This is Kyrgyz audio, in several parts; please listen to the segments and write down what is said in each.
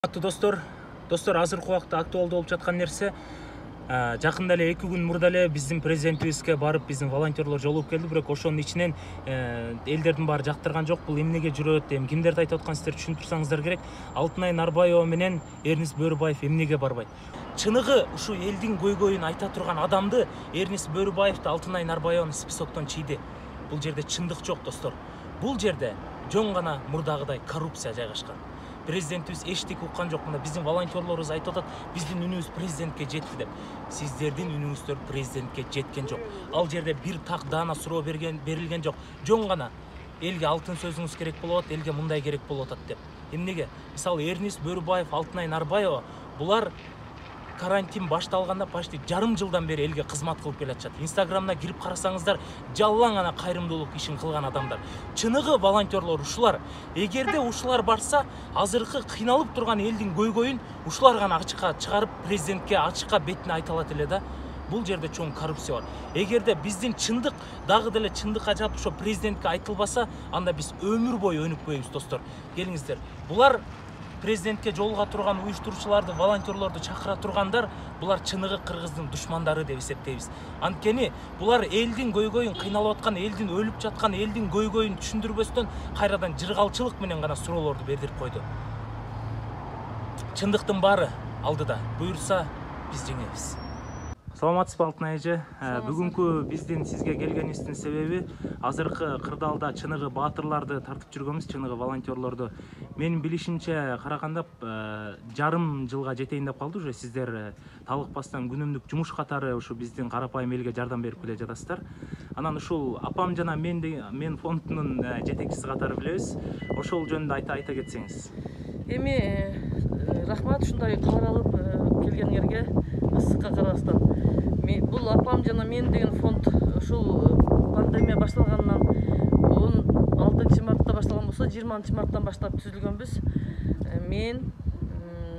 Достор, азыркы убакта актуалдуу болуп жаткан нерсе жакында эле 2 күн мурда эле биздин президентибизге барып биздин волонтерлор жолугуп келди, бирок ошонун ичинен элдердин баары жактырган жок. Бул эмнеге жүрөт, эми кимдерди айтып атканын сиздер түшүнүп турсаңыздар керек. Алтынай Нарбаева менен Эрнис Бөрүбаев эмнеге барбайт? Чыныгы ушу элдин көйгөйүн айта турган адамды Эрнис Бөрүбаевди Алтынай Нарбаеваны списоктон чийди. Бул жерде чындык жок, достор. Бул жерде жөн гана мурдагыдай коррупция жайгашкан. Президентибиз эчтеке уккан жок. Мына биздин волонтерлорубуз айтып атат, биздин үнүбүз президентке жетти деп. Сиздердин үнүңүздөр президентке жеткен жок. Ал жерде бир так даана суроо берилген жок. Жөн гана элге алтын сөзүңүз керек болот, элге мындай керек болуп атат деп. Эмнеге? Мисалы Эрнис Бөрүбаев, Алтынай Нарбаева булар карантин башталганда почти жарым жылдан бери элге кызмат кылып келатышат. Инстаграмына кирип карасаңыздар, жалаң гана кайрымдуулук ишин кылган адамдар. Чыныгы волонтерлор ушулар. Эгерде ушулар барса, азыркы кыйналып турган элдин көйгөйүн ушулар гана ачыкка чыгарып, президентке ачыкка бетине айта алат эле да. Бул жерде чоң коррупция бар. Эгерде биздин чындык дагы деле чындыкка жатып ошо президентке айтылбаса, анда биз өмүр бою өнүкпөйбүз, достор. Келиңиздер. Булар президентке жолуга турган уюштуруучуларды, волонтерлорду чакыра тургандар, булар чыныгы кыргыздын душмандары деп эсептейбиз. Анткени булар элдин көйгөйүн, кыйналып аткан элдин, өлүп жаткан элдин көйгөйүн түшүндүрбөстөн кайрадан жыргалчылык менен гана суроолорду бердирип койду. Чындыктын баары алдыда. Буюрса биз жеңебиз. Саламатсызбы Алтынай эже? Бүгүнкү биздин сизге келгенибиздин себеби азыркы кырдаалда чыныгы баатырларды тартып жүргөнбүз, чыныгы волонтерлорду. Менин билишимче караганда жарым жылга жетейин деп калды уже сиздер талыкпастан күнүмдүк жумуш катары ушу биздин карапайым элге жардам берип келе жатасыздар. Анан ушул апам жана мен фондунун жетекчиси катары билебиз. Ошол жөнүндө айта кетсеңиз. Эми рахмат ушундай кабар алып келгениңерге, ысыкка карабастан. Бул апам жана мен деген фонд ушул пандемия башталгандан 16 башталган болсо, 20 марттан баштап түзүлгөнбүз. Мен,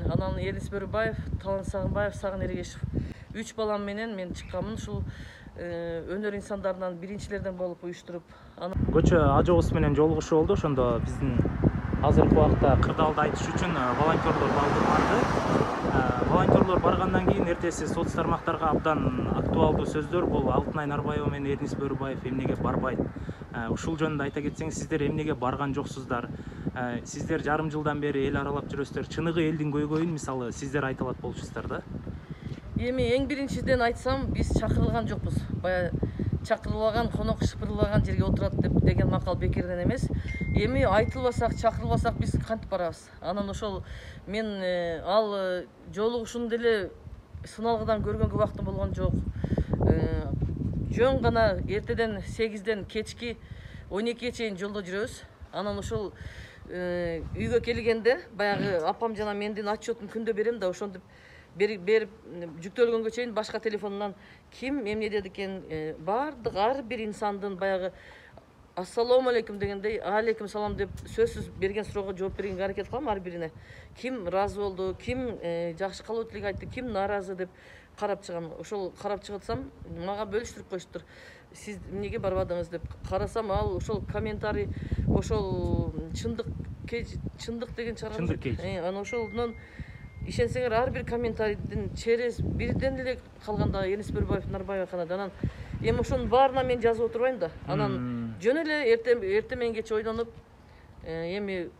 анан Эрнис Бөрүбаев, Талант Сагынбаев, Сагын Эрегешев 3 балам менен мен чыкканмын. Ушул өнөр инсандарынан биринчилерден болуп уюштуруп. Көчө ажообуз менен жолугушуу болду. Ошондо биздин азыркы убакта кырдаалды айтыш үчүн волонтерлор барды. Волонтерлор баргандан кийин эртеси соц тармактарга абдан актуалдуу сөздөр бул Алтынай Нарбаева менен Эрнис Бөрүбаев эмнеге барбайт? Ушул жөнүндө айта кетсеңиз, сиздер эмнеге барган жоксуздар? Сиздер жарым жылдан бери эл аралап жүрөсүздөр. Чыныгы элдин көйгөйүн мисалы сиздер айта алат болчусуздар да? Эми эң биринчиден айтсам, биз чакырылган жокпуз. Бая чакырылбаган конок шыпырылбаган жерге отурат деген макал бекерден эмес. Эми айтылбасак, чакырылбасак биз кантип барабыз? Анан ошол мен ал жолугушууну деле сыналгыдан көргөнгө убактым болгон жок. Жөн гана эртеден 8ден кечки 12ге чейин жолдо жүрөбүз. Анан ошол үйгө келгенде баягы апам жана мендин отчетун күндө берем да, ошентип берип жүктөлгөнгө чейин башка телефонунан ким эмне деди экен, баардык ар бир инсандын баягы ассалому алейкум дегендей, алейкум салам деп сөзсүз берген суроого жооп бергенге аракет кылам ар бирине. Ким ыраазы болду, ким жакшы калуу тилек айтты, ким нааразы деп карап чыгам. Ошол карап чыгып атсам, мага бөлүштүрүп коюштур. Сиз эмнеге барбадыңыз деп карасам, ал ошол комментарий, ошол чындык деген чыгарган. Чындык кейж. Анан ошондон ишенсеңер ар бир комментарийдин через бирден эле калганда Эрнис Бөрүбаев, Нарбаева канада. Анан эми ошонун баарына мен жазып отурбайм да. Анан жөн эле эртең менен кече ойлонуп, эми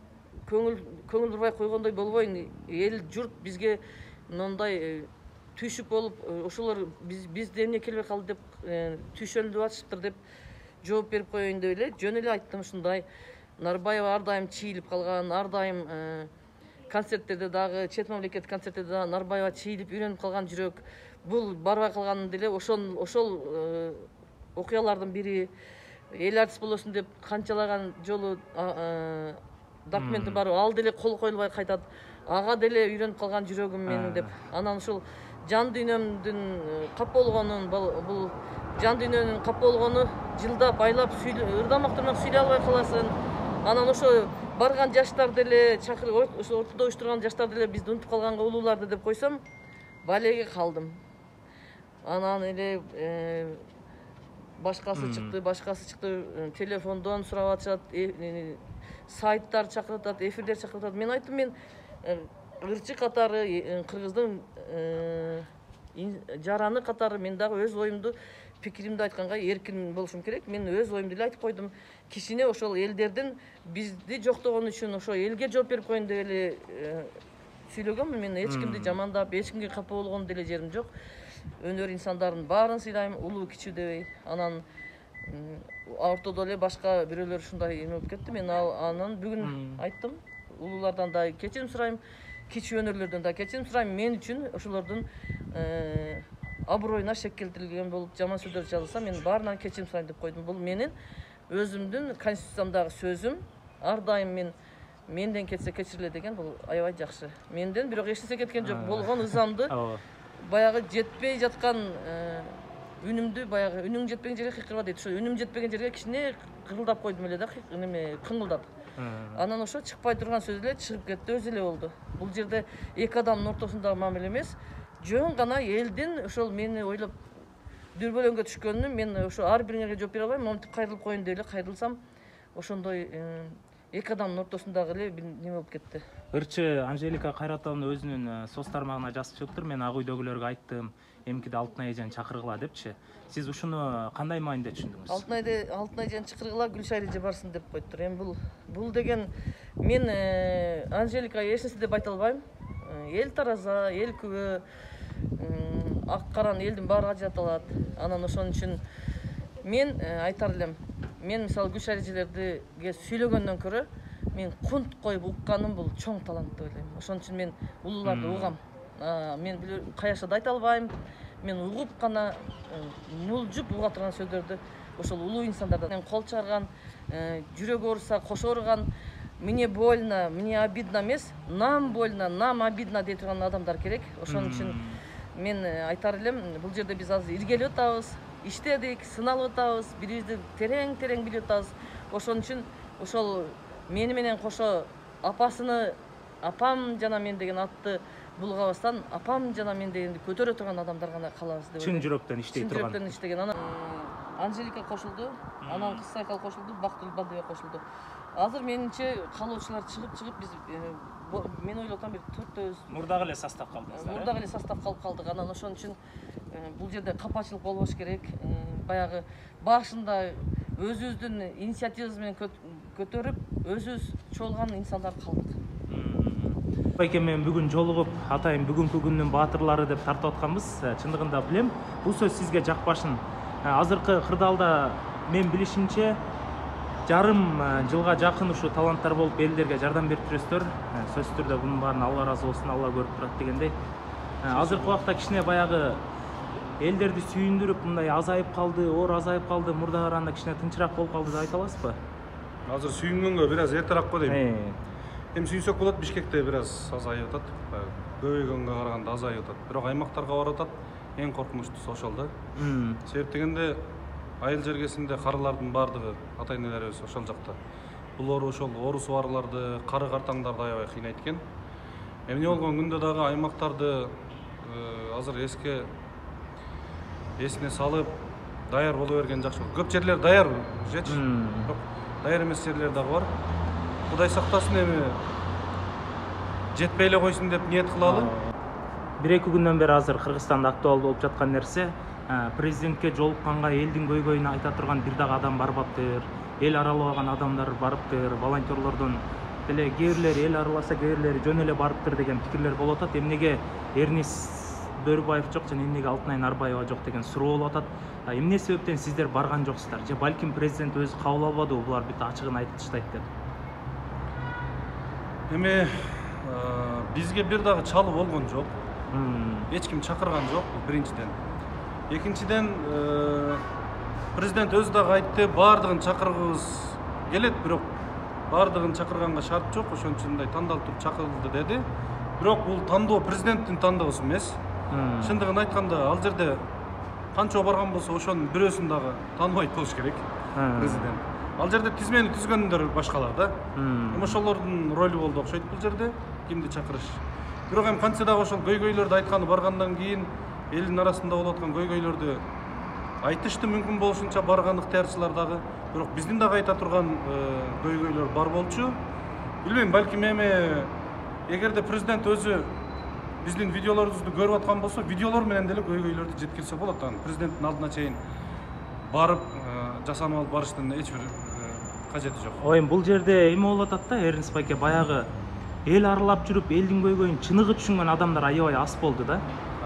көңүл бурбай койгондой болбойн. Эл журт бизге мындай түйшүк болуп, ошолор бизде эмне келбей калды деп түйшөлүнүп атышыптыр деп жооп берип коеюн деп эле жөн эле айттым ушундай. Нарбаева ар дайым чийилип калган, ар дайым концерттерде дагы, чет мамлекет концерттерде дагы Нарбаева чийилип үйрөнүп калган жүрөк. Бул барбай калганын деле ошол окуялардын бири. Эл артист болосун деп канчалаган жолу документи бар, ал деле кол коюлбай кайтат. Ага деле үйрөнүп калган жүрөгүм менин деп. Анан ушул жан дүйнөмдүн кап болгонун, бул жан дүйнөнүн кап болгону жылдап, айлап, ырдамактар менен сүйлөй албай каласың. Анан ошо барган жаштар деле, ошо ортодо уюштурган жаштар деле бизди унутуп калганга улууларды деп койсом, балеге калдым. Анан эле башкасы чыкты, телефондон сурап атышат, сайттар чакырып атат, эфирлер чакырып атат. Мен айттым, мен ырчы катары, кыргыздын жараны катары мен дагы өз оюмду, пикиримди айтканга эркин болушум керек. Мен өз оюмду эле айтып койдум. Кичине ошол элдердин бизди жоктогон үчүн ошо элге жооп берип коеюн деп эле сүйлөгөмүн. Мен эч кимди жамандап, эч кимге капа болгон деле жерим жок. Өнөр инсандарын баарын сыйлайм, улуу кичүү дебей. Анан ортодо эле башка бирөөлөр ушундай эме болуп кетти. Мен анан бүгүн айттым. Улуулардан да кечирим сурайм, кичүү өнөрлөрдөн да кечирим сурайм. Мен үчүн ошолордун аброюна шек келтирилген болуп жаман сөздөр жазылса, мен баарынан кечирим сурайм деп койдум. Бул менин өзүмдүн конституциямдагы сөзүм. Ар дайым менден кетсе кечириле деген бул аябай жакшы. Менден бирок эч нерсе кеткен жок. Болгон ызамды баягы жетпей жаткан үнүмдү, баягы үнүң жетпеген жерге кыйкырба дейт. Ошо үнүм жетпеген жерге кичине кырылдап койдум эле да, неме кыңылдап. Анан ошо чыкпай турган сөз эле чыгып кетти, өзү эле болду. Бул жерде эки адамдын ортосундагы мамиле эмес, жөн гана элдин ошол мени ойлоп дүрбөлөңгө түшкөнүн мен ошо ар бириңерге жооп бере албайм. Монтип кайрылып коеюн деп эле кайрылсам, ошондой эки адамдын ортосундагы эле неме болуп кетти. Ырчы Анжелика Кайратовна өзүнүн соц тармагына жазып чыгыптыр. Мен ак үйдөгүлөргө айттым, эмкиде Алтынай эжени чакыргыла депчи. Сиз ушуну кандай маанайда түшүндүңүз? Алтынай эжени чакыргыла, Гүлшайыр эже барсын деп коюптур. Эми бул деген мен Анжелика эч нерсе деп айта албайм. Эл тараза, эл күбө, ак караны элдин баары ажырата алат. Анан ошон үчүн мен айтар элем. Мен мисалы Гүлшайыр эжелерге сүйлөгөндөн көрө мен кунт коюп укканым бул чоң талант деп ойлойм. Ошон үчүн мен улууларды угам. Мен каяша да айта албайм. Мен угуп гана мулжуп уга турган сөздөрдү ошол улуу инсандардан кол чыгарган, жүрөгү ооруса кошо ооруган, мне больно, мне обидно эмес, нам больно, нам обидно дей турган адамдар керек. Ошон үчүн мен айтар элем, бул жерде биз азыр иргелеп атабыз, иштедик, сыналып атабыз, бирибизди терең билип атабыз. Ошон үчүн ошол мени менен кошо апам жана мен деген атты булгабастан, апам жана мен дегенди көтөрө турган адамдар гана калабыз деп ойлойм. Чын жүрөктөн иштей турган. Чын жүрөктөн иштеген. Анан Анжелика кошулду, анан Кыз Сайкал кошулду, Бактылуу Бадыбек кошулду. Азыр менимче калуучулар чыгып биз мен ойлоп атам бир 4-төбүз Мурдагы эле состав калдыңыздар. Мурдагы эле состав калып калдык. Анан ошон үчүн бул жерде капачылык болбош керек. Баягы башында өзүбүздүн инициативабыз менен көтөрүп, өзүбүз чогулган инсандар калдык. Байке мен бүгүн жолугуп, атайын бүгүнкү күндүн баатырлары деп тартып атканбыз. Чындыгында билем, бул сөз сизге жакпашын. Азыркы кырдаалда мен билишимче жарым жылга жакын ушу таланттар болуп элдерге жардам берип жүрөсүздөр. Сөзсүз түрдө бунун баарын Алла ыраазы болсун, Алла көрүп турат дегендей. Азыркы убакта кичине баягы элдерди сүйүндүрүп, мындай азайып калды, оор азайып калды, мурдага караганда кичине тынчыраак болуп калды деп айта аласызбы? Азыр сүйүнгөнгө бир аз эртерээк го дейм. Эми сүйүнсөк болот, Бишкекте бир аз азайып атат. Көбөйгөнгө караганда азайып атат. Бирок аймактарга барып атат. Эң коркунучтуусу ошол да. Себеп дегенде айыл жергесинде карылардын баардыгы ата энелерибиз ошол жакта. Булар ошол оорусу барларды, кары картаңдарды аябай кыйнайт экен. Эмне болгон күндө дагы аймактарды азыр эсине салып даяр боло берген жакшы. Көп жерлер даяр жечи. Бирок даяр эмес жерлер дагы бар. Кудай сактасын, эми жетпей эле койсун деп ниет кылалы. 1-2 күндөн бери азыр Кыргызстанда актуалдуу болуп жаткан нерсе, президентке жолукканга элдин көйгөйүн айта турган бир дагы адам барбаптыр. Эл аралабаган адамдар барыптыр, волонтерлордон деле кээ бирлери эл араласа, кээ бирлери жөн эле барыптыр деген пикирлер болуп атат. Эмнеге Эрнис Бөрүбаев жок жана эмнеге Алтынай Нарбаева жок деген суроо болуп атат. Эмне себептен сиздер барган жоксуздар? Же балким президент өзү кабыл албадыбы, булар бүт ачыгын айтып таштайт деп? Эми бизге бир дагы чалуу болгон жок. Эч ким чакырган жок, биринчиден. Экинчиден, президент өзү дагы айтты, баардыгын чакыргыбыз келет, бирок баардыгын чакырганга шарт жок, ошон үчүн мындай тандалып туруп чакырылды деди. Бирок бул тандоо президенттин тандоосу эмес. Чындыгын айтканда, ал жерде канча барган болсо, ошонун бирөөсүн дагы тааныбайт болуш керек президент. Ал жерде тизмени түзгөндөр башкалар да. Эми ошолордун ролу болду окшойт бул жерде, кимди чакырыш. Бирок эми кантсе дагы ошол көйгөйлөрдү айтканы баргандан кийин элдин арасында болуп аткан көйгөйлөрдү айтышты, мүмкүн болушунча барган ыктыярчылар дагы. Бирок биздин дагы айта турган көйгөйлөр бар болчу. Билбейм, балким эми эгерде президент өзү биздин видеолорубузду көрүп аткан болсо, видеолор менен деле көйгөйлөрдү жеткирсе болот. Анан президенттин алдына чейин барып жасанып алып барыштын эч бир кажети жок. Ой, бул жерде эме болуп атат да, Эрнст байке, баягы эл аралап жүрүп элдин көйгөйүн чыныгы түшүнгөн адамдар аябай аз болду да.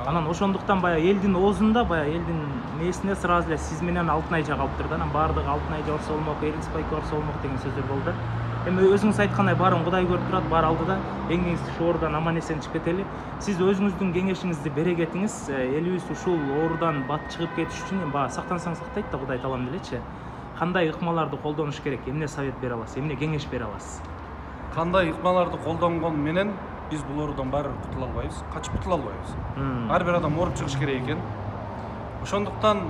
Анан ошондуктан баягы элдин оозунда, баягы элдин мээсине сразу эле сиз менен Алтынай айжа калып турду. Анан баардыгы Алтынай айжа орсо болмок, Эрнст байке орсо болмок деген сөздөр болду. Эми өзүңүз айткандай баарын Кудай көрүп турат, баары алдыда. Эңиңизди ушу оорудан аман эсен чыгып кетели. Сиз өзүңүздүн кеңешиңизди бере кетиңиз. Элибиз ушул оорудан бат чыгып кетиш үчүн баягы сактансаң сактайт да, Кудай таалам делечи. Кандай ыкмаларды колдонуш керек? Эмне совет бере аласыз? Эмне кеңеш бере аласыз? Кандай ыкмаларды колдонгон менен биз бул оорудан баары кутула албайбыз, качып кутула албайбыз. Ар бир адам ооруп чыгыш керек экен. Ошондуктан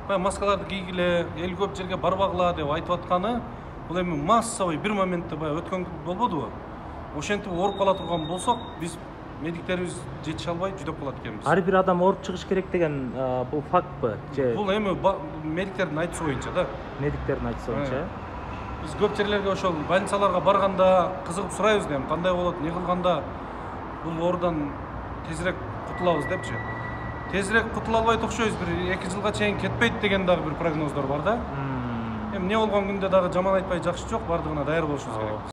баягы маскаларды кийгиле, эл көп жерге барбагыла деп айтып атканы бул эми массовый бир моментте баягы өткөн болбодубу? Ошентип ооруп кала турган болсок, биз медиктерибиз жетише албай жүдөп калат экенбиз. Ар бир адам ооруп чыгыш керек деген бул фактпы? Бул эми медиктердин айтышы боюнча да. Медиктердин айтышы боюнча. Биз көп жерлерге ошол больницаларга барганда кызыгып сурайбыз да, кандай болот, эмне кылганда бул оорудан тезирээк кутулабыз депчи. Тезирээк кутула албайт окшойбуз, бир 2 жылга чейин кетпейт деген дагы бир прогноздор бар да. Эми эмне болгон күндө дагы жаман айтпай жакшы жок, бардыгына даяр болушубуз керек.